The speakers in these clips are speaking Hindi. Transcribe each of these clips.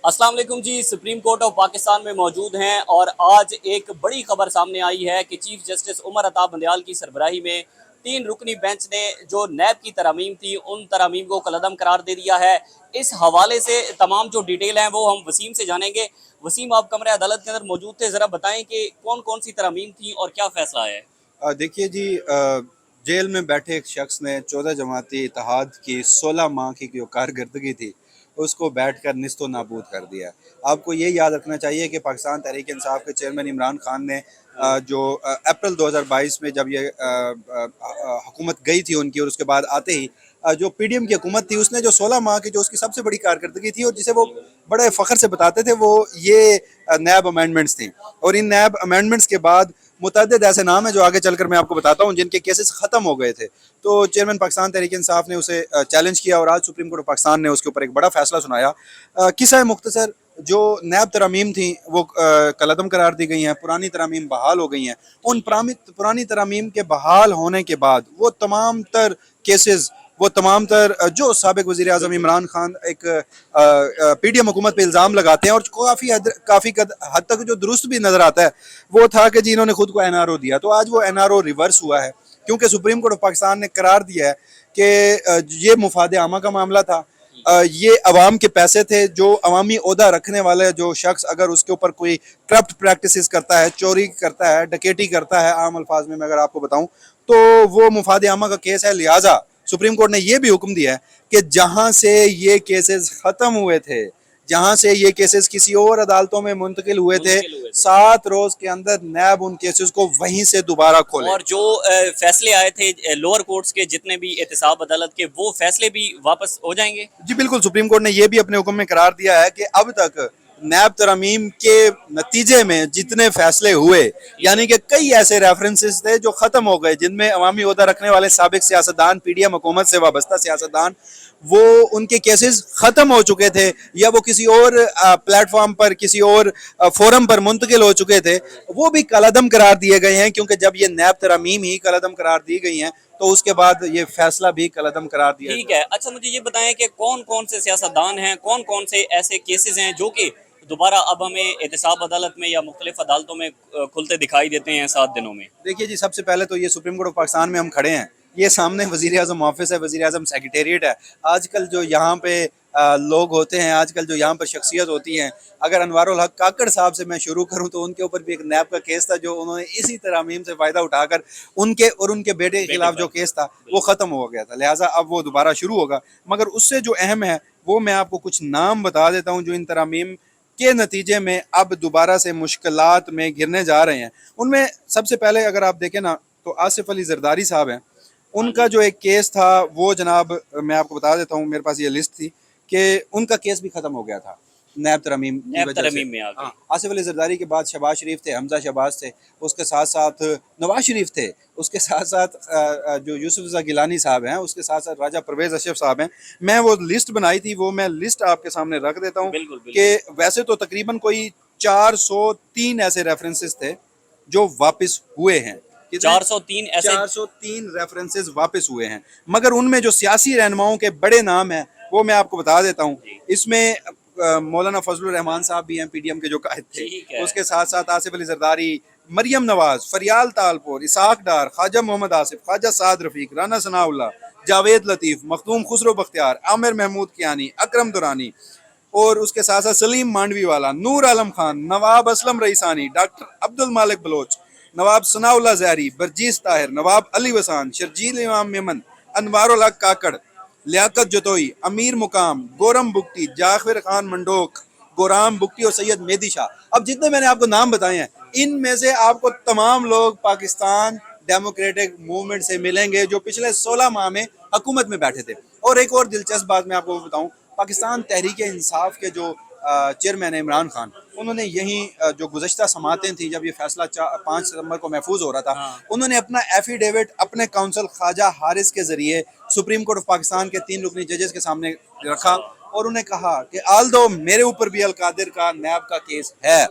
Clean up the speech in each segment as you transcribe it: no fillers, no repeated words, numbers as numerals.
अस्सलाम वालेकुम जी। सुप्रीम कोर्ट ऑफ पाकिस्तान में मौजूद हैं और आज एक बड़ी खबर सामने आई है कि चीफ जस्टिस उमर अता बंदयाल की सरबराही में 3 रुकनी बेंच ने जो नैब की तरमीम थी उन तरमीम को कलअदम करार दे दिया है। इस हवाले से तमाम जो डिटेल हैं वो हम वसीम से जानेंगे। वसीम, आप कमरे अदालत के अंदर मौजूद थे, ज़रा बताएं कि कौन कौन सी तरमीम थी और क्या फैसला है। देखिए जी, जेल में बैठे एक शख्स ने 14 जमाती इत्तेहाद की 16 माह की जो कारकर्दगी थी उसको बैठकर निस्तो नाबूद कर दिया। आपको ये याद रखना चाहिए कि पाकिस्तान तहरीक इंसाफ के चेयरमैन इमरान खान ने जो अप्रैल 2022 में जब ये हुकूमत गई थी उनकी, और उसके बाद आते ही जो पीडीएम की हुकूमत थी उसने जो 16 माह की जो उसकी सबसे बड़ी कारकर्दगी थी और जिसे वो बड़े फ़ख्र से बताते थे, वो ये नैब अमेंडमेंट्स थी। और इन नैब अमेंडमेंट्स के बाद मुतअद्दिद ऐसे नाम है जो आगे चलकर मैं आपको बताता हूँ जिनके केसेस ख़त्म हो गए थे। तो चेयरमैन पाकिस्तान तहरीक इंसाफ ने उसे चैलेंज किया और आज सुप्रीम कोर्ट ऑफ पाकिस्तान ने उसके ऊपर एक बड़ा फैसला सुनाया। किस्सा मुख्तसर, जो नैब तरामीम थी वो कलअदम करार दी गई हैं, पुरानी तरामीम बहाल हो गई हैं। उन पुरानी तरामीम के बहाल होने के बाद वो तमाम तर केसेस, वो तमाम तर जो साबिक वज़ीर आज़म इमरान खान एक पीडीएम हुकूमत पे इल्ज़ाम लगाते हैं और काफ़ी हद तक जो दुरुस्त भी नज़र आता है, वो था कि जी इन्होंने खुद को एनआरओ दिया। तो आज वो एनआरओ रिवर्स हुआ है क्योंकि सुप्रीम कोर्ट ऑफ पाकिस्तान ने करार दिया है कि ये मुफादे आमा का मामला था। ये अवाम के पैसे थे। जो अवामी ओहदा रखने वाले जो शख्स अगर उसके ऊपर कोई करप्ट प्रैक्टिसेस करता है, चोरी करता है, डकैती करता है, आम अल्फाज में मैं अगर आपको बताऊं, तो वो मुफादे आमा का केस है। लिहाजा सुप्रीम कोर्ट ने यह भी हुक्म दिया है कि जहां से ये केसेस खत्म हुए थे, जहां से ये केसेस किसी और अदालतों में मुंतकिल हुए थे, 7 रोज के अंदर नैब उन केसेस को वहीं से दोबारा खोले। और जो फैसले आए थे लोअर कोर्ट्स के, जितने भी एहतसाब अदालत के, वो फैसले भी वापस हो जाएंगे। जी बिल्कुल, सुप्रीम कोर्ट ने यह भी अपने हुक्म में करार दिया है कि अब तक नैब तरमीम के नतीजे में जितने फैसले हुए, यानी कि कई ऐसे रेफरेंसेस थे जो खत्म हो गए, जिनमें अवामी ओहदा रखने वाले साबिक सियासतदान, पीडीएम हुकूमत से वाबस्ता सियासतदान, वो उनके केसेस खत्म हो चुके थे या वो किसी और प्लेटफॉर्म पर, किसी और फोरम पर मुंतकिल हो चुके थे, वो भी कलअदम करार दिए गए हैं। क्योंकि जब ये नैब तरमीम ही कलअदम करार दी गई हैं तो उसके बाद ये फैसला भी कलअदम करार दिया। ठीक है, अच्छा मुझे ये बताएं कि कौन कौन से सियासतदान हैं, कौन कौन से ऐसे केसेस हैं जो कि दोबारा अब हमें एहतसाब अदालत में या मुख्तलिफ अदालतों में खुलते दिखाई देते हैं 7 दिनों में। देखिए जी, सबसे पहले तो ये सुप्रीम कोर्ट ऑफ पाकिस्तान में हम खड़े हैं, ये सामने वज़ीर आज़म ऑफिस है, वज़ीर आज़म सेक्रेटेरिएट है। आजकल जो यहाँ पे लोग होते हैं, आजकल जो यहाँ पर शख्सियत होती हैं, अगर अनवारुल हक काकड़ साहब से मैं शुरू करूँ तो उनके ऊपर भी एक नैब का केस था जो उन्होंने इसी तरमीम से फ़ायदा उठाकर उनके और उनके बेटे के खिलाफ जो केस था वो ख़त्म हो गया था। लिहाजा अब वो दोबारा शुरू होगा। मगर उससे जो अहम है वो मैं आपको कुछ नाम बता देता हूँ जो इन तरमीम के नतीजे में अब दोबारा से मुश्किलात में घिरने जा रहे हैं। उनमें सबसे पहले अगर आप देखें ना, तो आसिफ अली जरदारी साहब हैं। उनका जो एक केस था वो जनाब मैं आपको बता देता हूँ, मेरे पास ये लिस्ट थी कि उनका केस भी ख़त्म हो गया था नैब तरमीम की वजह से। में आ गई। हाँ, आसिफ अली जरदारी के बाद शहबाज शरीफ थे, हमजा शहबाज थे, उसके साथ साथ नवाज शरीफ थे, उसके साथ साथ जो यूसुफ रज़ा गिलानी साहब हैं, उसके साथ साथ राजा परवेज़ अशरफ साहब हैं। मैं वो लिस्ट बनाई थी, वो मैं लिस्ट आपके सामने रख देता हूँ कि वैसे तो तकरीबन कोई 403 ऐसे रेफरेंसेस थे जो वापस हुए हैं। 403 ऐसे 403 रेफरेंसेस वापस हुए हैं, मगर उनमें जो सियासी रहनुमाओं के बड़े नाम हैं वो मैं आपको बता देता हूँ। इसमें मौलाना फजलुर रहमान साहब भी हैं, पीडीएम के जो कायद थे। उसके साथ साथ आसिफ अली जरदारी, मरियम नवाज, फरियाल तालपुर, इसाक डार, ख्वाजा मोहम्मद आसिफ, ख्वाजा साद रफीक, राना सनाउल्लाह, जावेद लतीफ़, मखदूम खुसरो बख्तियार, आमिर महमूद कियानी, अकरम दुरानी, और उसके साथ साथ सलीम मांडवी वाला, नूर आलम खान, नवाब असलम रईसानी, डॉक्टर अब्दुल मालिक बलोच, नवाब सनाउल्लाह ज़हरी, बरजीस ताहिर, नवाब अली वसान, शर्जील इमाम मेमन, अनवारुल हक काकड़, लियाकत जतोई, अमीर मुकाम, गोरम बुगटी, जाफिर खान मंडोक, गोराम बुगटी और सैयद मेहदी शाह। अब जितने मैंने आपको नाम बताए हैं, इनमें से आपको तमाम लोग पाकिस्तान डेमोक्रेटिक मूवमेंट से मिलेंगे जो पिछले 16 माह में हुकूमत में बैठे थे। और एक और दिलचस्प बात मैं आपको बताऊं, पाकिस्तान तहरीक इंसाफ के जो चेयरमैन इमरान खान, उन्होंने यहीं जो गुज़श्ता समातें थी जब ये फैसला 5 सितंबर को महफूज हो रहा था, उन्होंने अपना एफिडेविट अपने काउंसिल ख्वाजा हारिस के जरिए सुप्रीम कोर्ट ऑफ पाकिस्तान के 3 रुकनी जजेस के सामने रखा और उन्हें कहा कि आल दो मेरे ऊपर भी अलकादिर का नैब का केस है,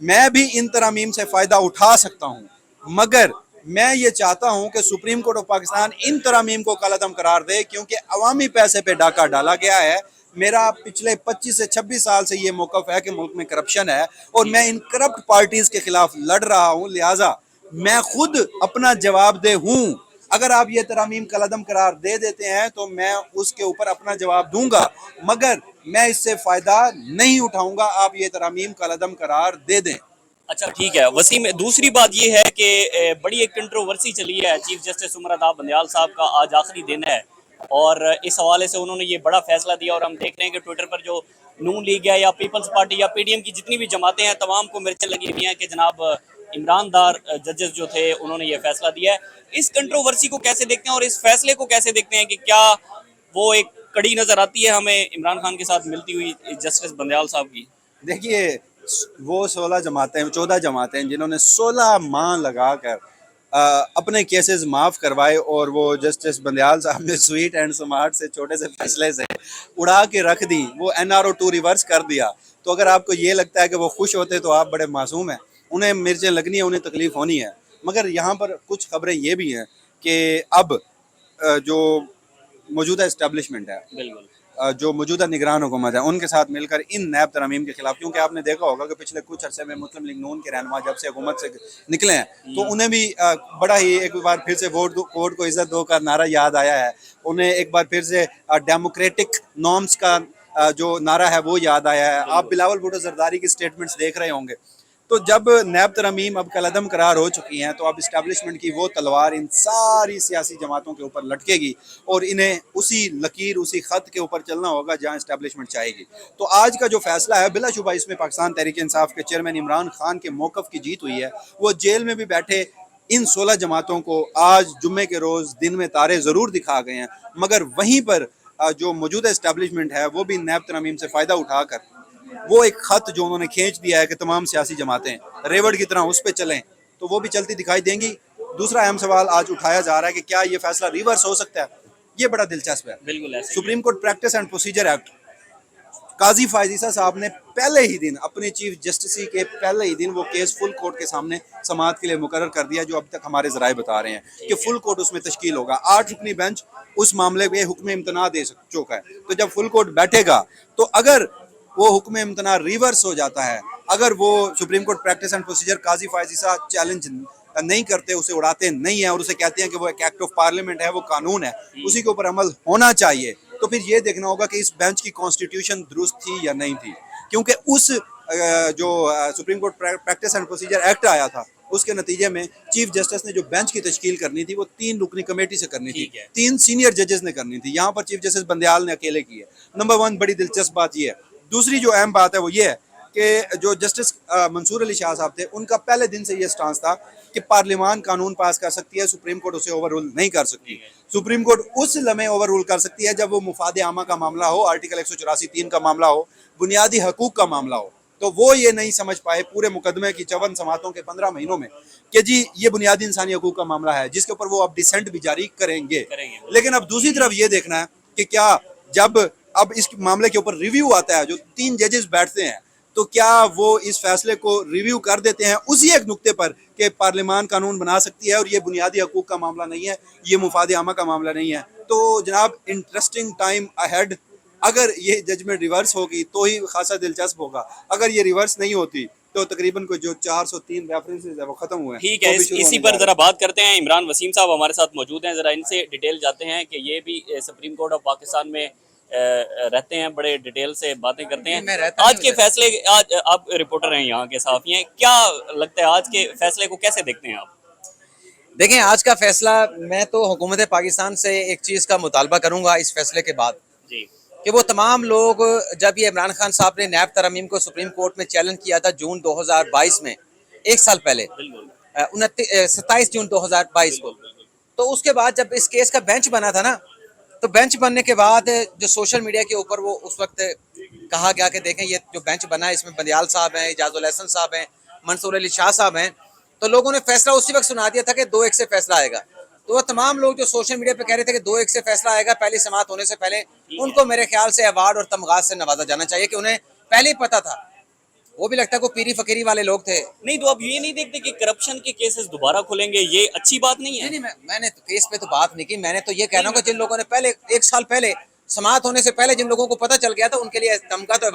मैं भी इन तरमीम से फ़ायदा उठा सकता हूँ, मगर मैं ये चाहता हूँ कि सुप्रीम कोर्ट ऑफ पाकिस्तान इन तरमीम को कलअदम करार दे क्योंकि अवामी पैसे पे डाका डाला गया है। मेरा पिछले 25 से 26 साल से ये मौक़िफ़ है कि मुल्क में करप्शन है और मैं इन करप्ट पार्टीज़ के खिलाफ लड़ रहा हूँ, लिहाजा मैं खुद अपना जवाबदेह हूँ। अगर आप ये तरामीम कलअदम करार दे देते हैं तो मैं उसके ऊपर अपना जवाब दूंगा, मगर मैं इससे फ़ायदा नहीं उठाऊंगा। आप ये तरामीम कलअदम करार दे दें। अच्छा ठीक है वसीम, दूसरी बात ये है कि बड़ी एक कंट्रोवर्सी चली है, चीफ जस्टिस उमर अता बंदयाल साहब का आज आखिरी दिन है और इस हवाले से उन्होंने ये बड़ा फैसला दिया और हम देख रहे हैं कि ट्विटर पर जो नून लीग है या पीपल्स पार्टी या पीडीएम की जितनी भी जमातें हैं तमाम को मिर्चें लगी हुई हैं कि जनाब इमरानदार जजेस जो थे उन्होंने ये फैसला दिया है। इस कंट्रोवर्सी को कैसे देखते हैं और इस फैसले को कैसे देखते हैं कि क्या वो एक कड़ी नजर आती है हमें इमरान खान के साथ मिलती हुई जस्टिस बंदयाल साहब की? देखिए, वो 16 जमातें 14 जमातें जिन्होंने 16 माह लगाकर अपने केसेस माफ़ करवाए और वो जस्टिस बंदयाल साहब ने स्वीट एंड स्मार्ट से छोटे से फैसले से उड़ा के रख दी, वो NRO 2 रिवर्स कर दिया। तो अगर आपको ये लगता है कि वो खुश होते तो आप बड़े मासूम हैं। उन्हें मिर्चें लगनी है, उन्हें तकलीफ़ होनी है। मगर यहाँ पर कुछ खबरें ये भी हैं कि अब जो मौजूदा इस्टेब्लिशमेंट है, बिल्कुल जो मौजूदा निगरान हुकूमत है, उनके साथ मिलकर इन नैब तरमीम के खिलाफ, क्योंकि आपने देखा होगा कि पिछले कुछ अरसे में मुस्लिम लीग नून के रहनुमा जब से हुकूमत से निकले हैं तो उन्हें भी बड़ा ही एक बार फिर से वोट को इज्जत दो का नारा याद आया है। उन्हें एक बार फिर से डेमोक्रेटिक नॉर्म्स का जो नारा है वो याद आया है। आप बिलावल भुट्टो जरदारी की स्टेटमेंट्स देख रहे होंगे। तो जब नैब तरमीम अब कलअदम करार हो चुकी हैं तो अब इस्टेब्लिशमेंट की वो तलवार इन सारी सियासी जमातों के ऊपर लटकेगी और इन्हें उसी लकीर, उसी ख़त के ऊपर चलना होगा जहां इस्टेब्लिशमेंट चाहेगी। तो आज का जो फैसला है बिलाशुबा इसमें पाकिस्तान तहरीक इंसाफ के चेयरमैन इमरान खान के मौक़िफ़ की जीत हुई है। वो जेल में भी बैठे इन 16 जमातों को आज जुम्मे के रोज़ दिन में तारे ज़रूर दिखा गए हैं, मगर वहीं पर जो मौजूदा इस्टेब्लिशमेंट है वो भी नैब तरमीम से फ़ायदा उठाकर वो एक खत जो उन्होंने खींच दिया है कि तमाम सियासी जमातें रेवड़ की तरह उस पर चलें, तो वो भी चलती दिखाई देंगी। दूसरा अहम सवाल आज उठाया जा रहा है कि क्या ये फैसला रिवर्स हो सकता है? ये बड़ा दिलचस्प है। बिल्कुल ऐसे ही है। Supreme court practice and procedure act, Qazi Faez Isa साहब ने पहले ही दिन अपने चीफ जस्टिस के पहले ही दिन वो केस फुल कोर्ट के सामने समाअत के लिए मुकर्रर कर दिया, जो अब तक हमारे ज़राए बता रहे हैं कि फुल कोर्ट उसमें तश्कील होगा। 8 रुकनी बेंच उस मामले में हुक्म इम्तना दे चुका है। तो जब फुल कोर्ट बैठेगा तो अगर वो हुक्म इम्तना रिवर्स हो जाता है, अगर वो supreme court practice and procedure Qazi Faez Isa challenge नहीं करते, उसे उड़ाते नहीं है और उसे कहते हैं कि वो एक एक्ट ऑफ पार्लियामेंट है, वो कानून है, उसी के ऊपर अमल होना चाहिए, तो फिर ये देखना होगा कि इस बेंच की कॉन्स्टिट्यूशन दुरुस्त थी या नहीं थी। क्योंकि उस जो supreme court practice and procedure act आया था उसके नतीजे में चीफ जस्टिस ने जो बेंच की तश्कील करनी थी वो 3 रुकनी कमेटी से करनी थी, 3 सीनियर जजेस ने करनी थी। यहाँ पर चीफ जस्टिस बंदयाल ने अकेले की है। नंबर 1 बड़ी दिलचस्प बात ये है। दूसरी जो अहम बात है वो ये है कि जो जस्टिस मंसूर अली शाह साहब थे उनका पहले दिन से ये स्टांस था कि पार्लियामान कानून पास कर सकती है, सुप्रीम कोर्ट उसे ओवर रूल नहीं कर सकती। सुप्रीम कोर्ट उस लम्हे ओवर रूल कर सकती है जब वो मुफाद आमा का मामला हो, आर्टिकल 184(3) का मामला हो, बुनियादी हकूक का मामला हो। तो वो ये नहीं समझ पाए पूरे मुकदमे की 54 समातों के 15 महीनों में कि जी ये बुनियादी इंसानी हकूक का मामला है जिसके ऊपर वो अब डिसेंट भी जारी करेंगे। लेकिन अब दूसरी तरफ ये देखना है कि क्या जब अब इस मामले के ऊपर रिव्यू आता है, जो 3 जजेस बैठते हैं, तो क्या वो इस फैसले को रिव्यू कर देते हैं उसी एक नुक्ते पर कि पार्लियामान कानून बना सकती है और ये बुनियादी हकूक का मामला नहीं है, ये मुफाद आमा का मामला नहीं है। तो जनाब इंटरेस्टिंग टाइम अहेड। अगर ये जजमेंट रिवर्स होगी तो ही खासा दिलचस्प होगा, अगर ये रिवर्स नहीं होती तो तकरीबन को जो 403 रेफरेंसेस है वो खत्म हुए हैं। ठीक है, इसी पर जरा बात करते हैं। इमरान वसीम साहब हमारे साथ मौजूद हैं, जरा इनसे डिटेल जाते हैं कि ये भी सुप्रीम कोर्ट ऑफ पाकिस्तान में रहते हैं, बड़े डिटेल से बातें करते हैं। आज के फैसले, आज आप रिपोर्टर हैं, यहाँ के सहाफ़ी हैं, क्या लगता है आज के फैसले को कैसे देखते हैं आप? देखें, आज का फैसला, मैं तो हुकूमत पाकिस्तान से एक चीज़ का मुतालबा करूंगा इस फैसले के बाद जी, कि वो तमाम लोग, जब ये इमरान खान साहब ने नैब तरमीम को सुप्रीम कोर्ट में चैलेंज किया था जून 2022 में, एक साल पहले, 27 जून 2022 को, तो उसके बाद जब इस केस का बेंच बना था ना, तो बेंच बनने के बाद जो सोशल मीडिया के ऊपर वो उस वक्त कहा गया कि देखें ये जो बेंच बना है इसमें बंदयाल साहब हैं, इजाजुल हसन साहब हैं, मंसूर अली शाह साहब हैं, तो लोगों ने फैसला उसी वक्त सुना दिया था कि 2-1 से फैसला आएगा। तो वो तमाम लोग जो सोशल मीडिया पे कह रहे थे कि 2-1 से फैसला आएगा पहली समाअत होने से पहले, उनको मेरे ख्याल से अवार्ड और तमगाज से नवाजा जाना चाहिए कि उन्हें पहले ही पता था। वो भी लगता है कोई पीरी फकीरी वाले लोग थे। नहीं तो अब ये नहीं देखते कि करप्शन के केसेस दोबारा खुलेंगे, ये अच्छी बात नहीं है? नहीं, मैंने तो केस पे तो बात नहीं की, मैंने तो ये कहना कि जिन लोगों ने पहले 1 साल पहले समाअत होने से पहले जिन लोगों को पता चल गया था उनके लिए तमगा तो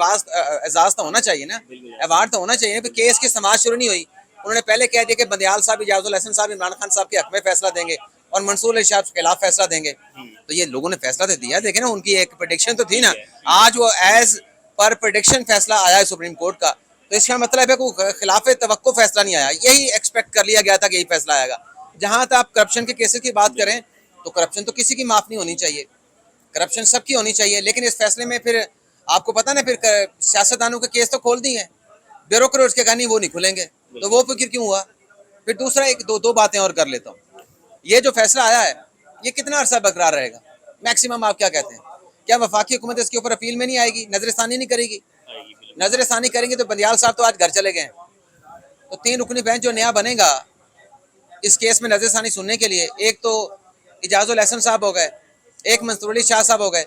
एजाज तो होना चाहिए ना, अवार्ड तो होना चाहिए। केस की समाअत शुरू नहीं हुई, उन्होंने पहले कह दिया कि बंदियाल साहब, इजाजुल हसन साहब इमरान खान साहब के हक में फैसला देंगे और मंसूर अली शाह के खिलाफ फैसला देंगे। तो ये लोगों ने फैसला तो दिया, देखे ना, उनकी एक प्रेडिक्शन तो थी ना, आज वो एज पर प्रेडिक्शन फैसला आया है सुप्रीम कोर्ट का। तो इसका मतलब है कोई खिलाफ तवक्को फैसला नहीं आया, यही एक्सपेक्ट कर लिया गया था कि यही फैसला आएगा। जहां तक आप करप्शन के केसेस की बात करें तो करप्शन तो किसी की माफ नहीं होनी चाहिए, करप्शन सबकी होनी चाहिए, लेकिन इस फैसले में फिर आपको पता ना, फिर सियासतदानों के केस तो खोल दिए हैं, ब्यूरोक्रेट्स के कहानी वो नहीं खुलेंगे, तो वो फिक्र क्यों हुआ। फिर दूसरा एक दो बातें और कर लेता हूँ। ये जो फैसला आया है ये कितना अरसा बरकरार रहेगा, मैक्सिमम आप क्या कहते हैं? क्या वफाकी हुकूमत इसके ऊपर अपील में नहीं आएगी, नजरसानी नहीं करेगी? नजरसानी करेंगे तो बंदियाल साहब तो आज घर चले गए। तो 3 रुकनी बेंच जो नया बनेगा इस केस में नजरसानी सुनने के लिए, एक तो इजाजुल हसन साहब हो गए, एक मंसूर अली शाह साहब हो गए,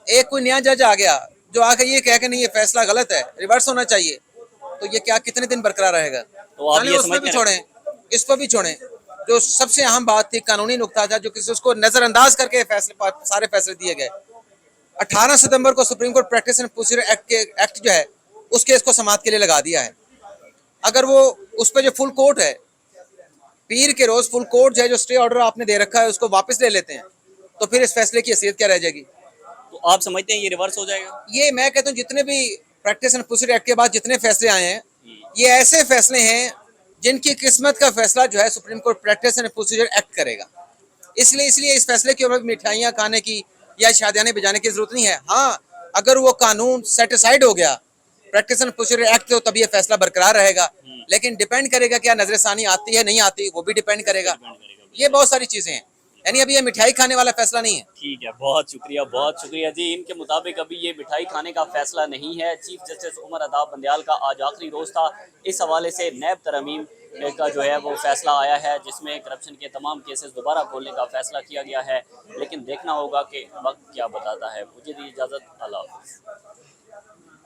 एक कोई नया जज आ गया जो आके ये कह के नहीं ये फैसला गलत है, रिवर्स होना चाहिए, तो ये क्या कितने दिन बरकरार रहेगा? तो आप ये उसमें भी छोड़ें, इस पर भी छोड़ें। जो सबसे अहम बात थी, कानूनी नुकता था जो किसी उसको नजरअंदाज करके फैसले सारे फैसले दिए गए। 18 सितंबर को supreme court practice and procedure act जो है उस केस को समाअत के लिए लगा दिया है। अगर वो उस पर जो फुल कोर्ट है, पीर के रोज फुल कोर्ट जो है, जो स्टे ऑर्डर आपने दे रखा है उसको वापस ले लेते हैं, तो फिर इस फैसले की हैसियत क्या रह जाएगी? तो आप समझते हैं ये रिवर्स हो जाएगा? ये मैं कहता हूँ जितने भी प्रैक्टिस एंड प्रोसीजर एक्ट के बाद जितने फैसले आए हैं ये ऐसे फैसले हैं जिनकी किस्मत का फैसला जो है Supreme court practice and procedure act करेगा। इसलिए इस फैसले के ऊपर मिठाइयाँ खाने की या शादियाने बजाने की जरूरत नहीं है। हाँ, अगर वो कानून सेटिसाइड हो गया प्रैक्टिस एंड प्रोसीजर एक्ट, तो तभी ये फैसला बरकरार रहेगा। लेकिन डिपेंड करेगा क्या नजरसानी आती है नहीं आती, वो भी डिपेंड करेगा। ये बहुत सारी चीजें हैं, यानी अभी ये मिठाई खाने वाला फैसला नहीं है। ठीक है, बहुत शुक्रिया जी। इनके मुताबिक अभी ये मिठाई खाने का फैसला नहीं है। चीफ जस्टिस उमर अताब बंदियाल का आज आखिरी रोज था। इस हवाले से नैब तरमीम का जो है वो फैसला आया है, जिसमें करप्शन के तमाम केसेस दोबारा खोलने का फैसला किया गया है। लेकिन देखना होगा कि वक्त क्या बताता है। मुझे दी इजाज़त, अल्लाह हाफ़िज़।